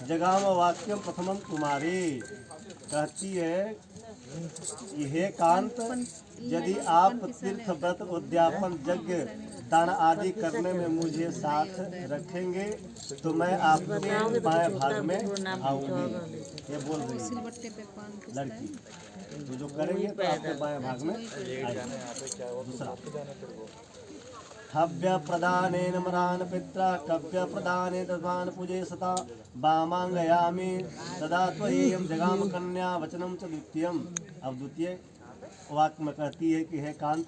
जगाम वाक्यम प्रथमम कुमारी। कहती है कि हे कांत, यदि आप तीर्थ व्रत उद्यापन यज्ञ दान आदि करने में मुझे साथ रखेंगे तो मैं आपके बाएं भाग में आऊंगी। ये बोल रही है लड़की, तो जो करेंगे तो आपके बाएं भाग में आएंगे। दूसरा, हव्य प्रदानेन मरान पित्रा कव्य प्रदाने दर्भान पूजे सता वामांगयामि तदा त्वयेयं जगाम कन्या वचनम च द्वितीयम। अब द्वितीय वाक्य में कहती है कि हे कांत,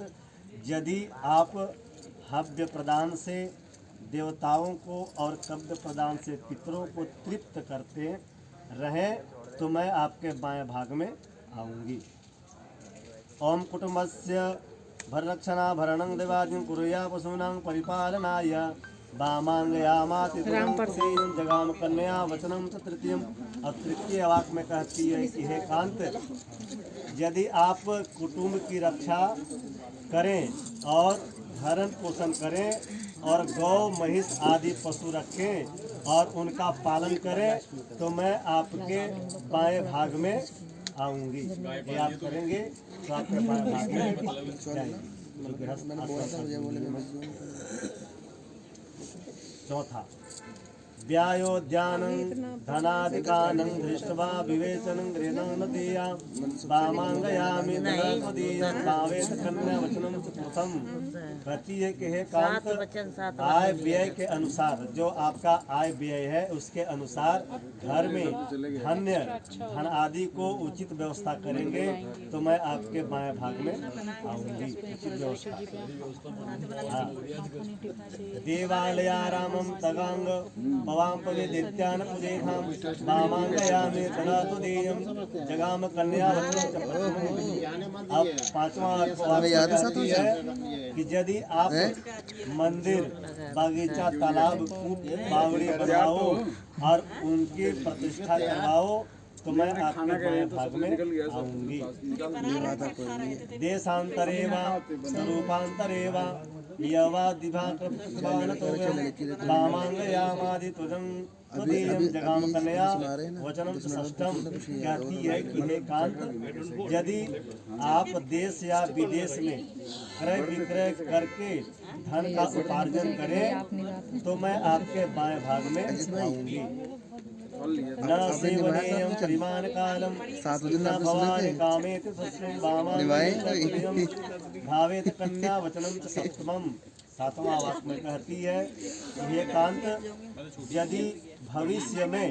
यदि आप हव्य प्रदान से देवताओं को और कव्य प्रदान से पितरों को तृप्त करते रहें तो मैं आपके बाएं भाग में आऊँगी। ओम कुटुंबस्य भररक्षणाभरणं देवादिं कुर्या पशूनां परिपालनाय वामांगयामाति तुरंग जगाम कन्या वचनम च तृतीयम। और तृतीय वाक्य में कहती है कि हे कांत, यदि आप कुटुंब की रक्षा करें और भरण पोषण करें और गौ महिष आदि पशु रखें और उनका पालन करें तो मैं आपके बाएं भाग में आऊंगी। ये आप करेंगे तो आपके बाएं भाग में जाएंगे। चौथा, व्यायोद्यानं धनादिकानं दृष्ट्वा विवेचनं गृहं न देया वामांगयामि तदीयं भावेत कन्या वचनं च प्रथम। कहती है कि हे कांत, आय व्यय के अनुसार, जो आपका आय व्यय है उसके अनुसार घर में धन आदि को उचित व्यवस्था करेंगे तो मैं आपके बाएं भाग में आऊंगी। उचित व्यवस्था, देवालयारामं तगांग पवाम पवे दैत्यान पूजेधाम वामांगयामि तदा तुदेयं जगाम कन्या वचनं च प्रथमम्। अब पांचवा वाक्य है कि यदि आप मंदिर, बगीचा, तालाब, कूप, बावड़ी बनाओ और उनकी प्रतिष्ठा करवाओ तो मैं आपके बाएं भाग में आऊंगी। देशांतरे वा स्वरूपांतरे वा यवा दिभाकृतवान तो वामांगयामादि तुझं त्वदीयं जगाम कन्या वचनम च षष्ठम। कहती है कि हे कांत, यदि आप देश या विदेश में क्रय विक्रय करके धन का उपार्जन करें तो मैं आपके बाएं भाग में आऊंगी। न सेवनेयं परिमाण कालम न भवानि कामेति तस्मिन् वामांगयामि भावेत कन्या वचनम च सप्तमम्। सातवां वाक्य में कहती है ये कांत, यदि भविष्य में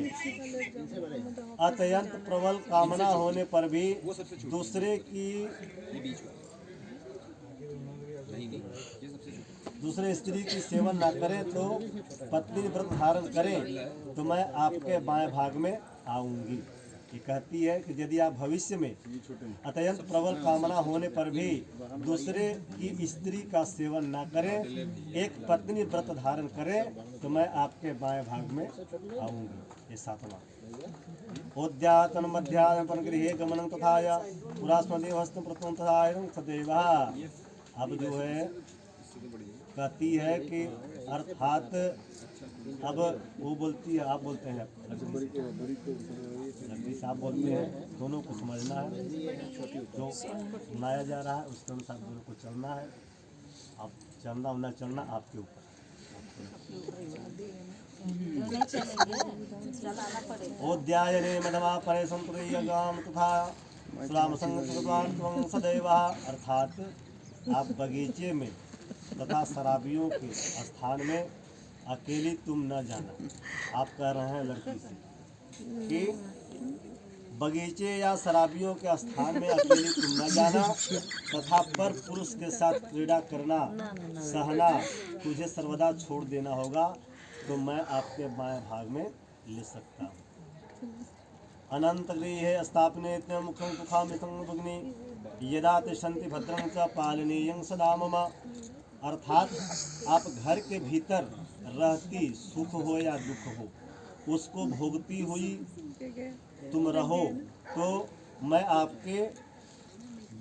अत्यंत प्रबल कामना होने पर भी दूसरे स्त्री की सेवन न करें तो पत्नी व्रत धारण करें तो मैं आपके बाएं भाग में आऊंगी। ये कहती है कि यदि आप भविष्य में अत्यंत प्रबल कामना होने पर भी दूसरे की स्त्री का सेवन न करें, एक पत्नी व्रत धारण करें तो मैं आपके बाएं भाग में आऊंगी। ये सातवां। उद्यातन मध्यापन गृहे गमनं तथाया पुरास्मदेव हस्त प्रथम तथायं सदैवा। अब जो है कहती है कि अर्थात अब वो बोलती है, आप बोलते हैं, जगदीश साहब बोलते हैं, दोनों को समझना है, जो सुनाया जा रहा है उसके अनुसार दोनों को चलना है। आप चलना न चलना आपके ऊपर। ओद्यायने मधवा परे संतुर्यगाम तथा सुलाम संग सदैवा। अर्थात आप बगीचे में तथा शराबियों के स्थान में अकेली तुम न जाना। आप कह रहे हैं लड़की से कि बगीचे या शराबियों के स्थान में अकेली तुम न जाना तथा पर पुरुष के साथ क्रीड़ा करना सहना तुझे सर्वदा छोड़ देना होगा तो मैं आपके बाएं भाग में ले सकता हूँ। अनंत गृहे स्थापने मुखं सुखामितं भग्नि यदा तिष्ठन्ति भद्रं च पालनीयं सदा मम। अर्थात आप घर के भीतर रहती, सुख हो या दुख हो, उसको भोगती हुई तुम रहो तो मैं आपके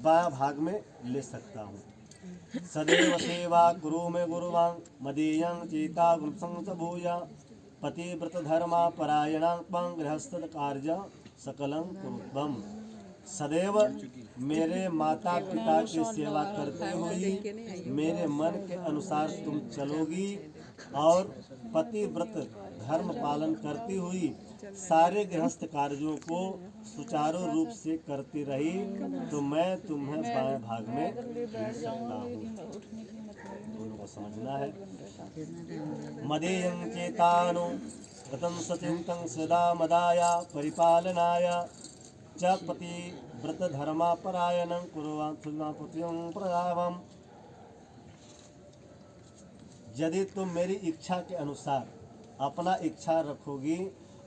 बाएं भाग में ले सकता हूँ। सदैव सेवा गुरु में गुरुवां मदीयं चेता गुरुसंग च भूया पतिव्रत धर्मा परायणात्मं गृहस्थ कार्य सकलं कुरुत्वम। सदैव मेरे माता पिता की सेवा करते हुए मेरे मन के अनुसार तुम चलोगी और पतिव्रत धर्म पालन करती हुई सारे गृहस्थ कार्यों को सुचारू रूप से करती रही तो मैं तुम्हें बाएं भाग में ले सकता हूँ। दोनों को समझना है। मदेयं चेतानो गतं सचिन्तं सदा मदाया परिपालनाय च पतिव्रत धर्मा परायणं कुर्वन्ति प्रदावम्। यदि तुम मेरी इच्छा के अनुसार अपना इच्छा रखोगी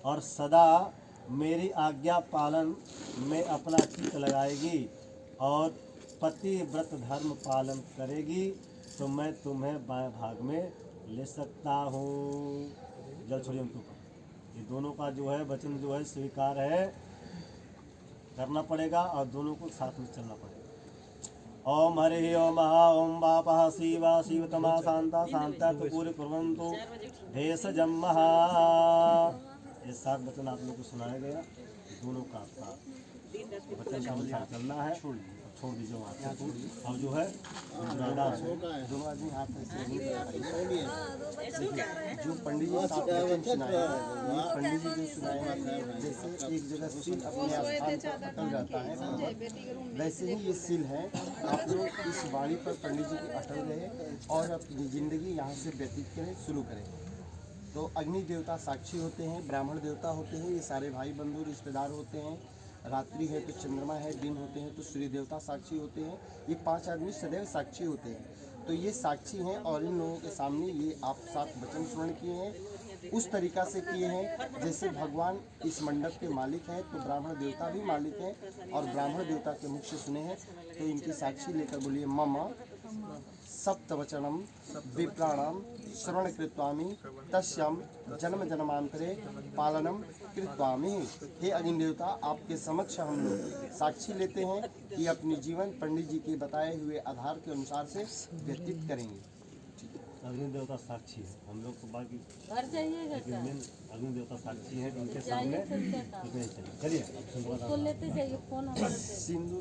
और सदा मेरी आज्ञा पालन में अपना चित्त लगाएगी और पतिव्रत धर्म पालन करेगी तो मैं तुम्हें बाएं भाग में ले सकता हूँ। जल छोड़िए उनके ऊपर। ये दोनों का जो है वचन जो है स्वीकार है, करना पड़ेगा और दोनों को साथ में चलना पड़ेगा। ओम हरि ओम महा ओम वापः शिवा शिवतमा शांता शांता पूरे कुर्वन्तु भेषजं महा। ये 7 वचन आप लोग को सुनाया गया। दोनों का वचन का अनुसार चलना है। छोड़ दीजिए वहाँ से। अब जो है दोनों आदमी हाथ में जो पंडित जी साहब वचन सुनाए, ये पंडित जी जो सुनाए जैसे एक जगह सील अपने स्थान पर अटल रहता है, वैसे ही ये सील है। आप लोग इस वाणी पर पंडित जी की अटल रहे और अपनी जिंदगी यहाँ से व्यतीत करें, शुरू करें। तो अग्नि देवता साक्षी होते हैं, ब्राह्मण देवता होते हैं, ये सारे भाई बंधु रिश्तेदार होते हैं। रात्रि है तो चंद्रमा है, दिन होते हैं तो सूर्य देवता साक्षी होते हैं। ये 5 आदमी सदैव साक्षी होते हैं। तो ये साक्षी हैं और इन लोगों के सामने ये आप 7 वचन श्रवण किए हैं, उस तरीक़ा से किए हैं जैसे भगवान इस मंडप के मालिक हैं तो ब्राह्मण देवता भी मालिक हैं और ब्राह्मण देवता के मुख से सुने हैं। तो इनकी साक्षी लेकर बोलिए मम सप्तवचनम विप्राणाम श्रवण कृत्वामि तस्याम जन्म जन्मांतरे पालनम कृत्वामि। हे अग्नि देवता, आपके समक्ष हम लोग साक्षी लेते हैं कि अपनी जीवन पंडित जी के बताए हुए आधार के अनुसार से व्यतीत करेंगे। अग्नि देवता साक्षी है, हम लोग को बाकी लेकिन मेन अग्नि देवता साक्षी है, उनके सामने चलिए। लेते जाइए फोन सिंधु